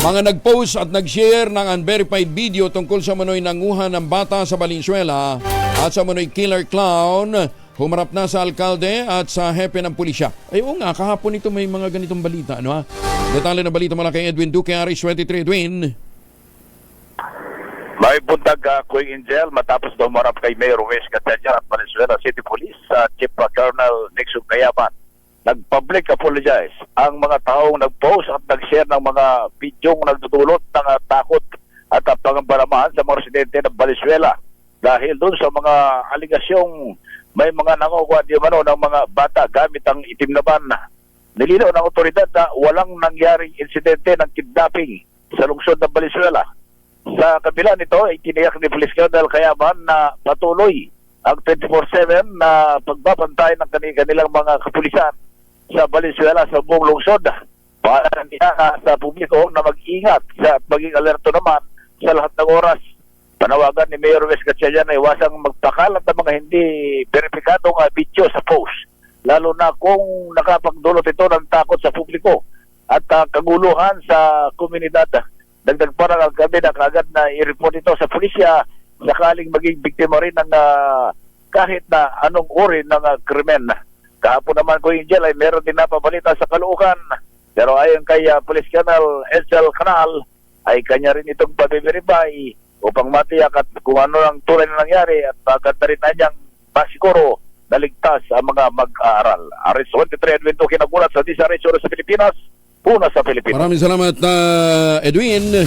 Mga nag-post at nag-share ng unverified video tungkol sa manoy nanguha ng bata sa Valenzuela at sa manoy killer clown, humarap na sa alkalde at sa hepe ng pulisya. Ay oo nga, kahapon ito may mga ganitong balita. Ano ha? Detalye na balita mula kay Edwin Duque, Aris 23. Edwin. May buntag Kuya Angel matapos daw humarap kay Mayor Wes Gatchalian at Valenzuela City Police Chief Colonel Nixon Cayaban. Nag-public apologize ang mga taong nag-post at nag-share ng mga bidyong nagdudulot ng takot at pangambalamahan sa mga residente ng Valenzuela dahil doon sa mga aligasyong may mga nangukuha di mano ng mga bata gamit ang itim na van. Nilinaw ng otoridad na walang nangyaring insidente ng kidnapping sa lungsod ng Valenzuela. Sa kabila nito, itiniyak ni Police Colonel Cayaban na patuloy ang 24/7 na pagbabantay ng kanilang mga kapulisan sa Valenzuela sa buong lungsod. Para niya sa publiko na mag-ingat at maging alerto naman sa lahat ng oras. Panawagan ni Mayor Wes Gatchalian na iwasang magpakalat ng mga hindi verifikadong video sa post, lalo na kung nakapagdulot ito ng takot sa publiko at kaguluhan sa komunidad. Dagdag pa ang gabi na kagad na i-report ito sa pulisya sakaling maging biktima rin ng kahit na anong uri ng krimen. Kahapon naman ko Angel ay meron din napabalita sa Caloocan, pero ayon kay Police Colonel Edsel Canal ay kanya rin itong pag-verify upang matiyak at kung ano ang tunay na nangyari at ganda rin na niyang masiguro na ligtas ang mga mag-aaral. Aris 23 Edwin Duque nagulat sa Disa Region sa Pilipinas, una sa Pilipinas. Maraming salamat, Edwin.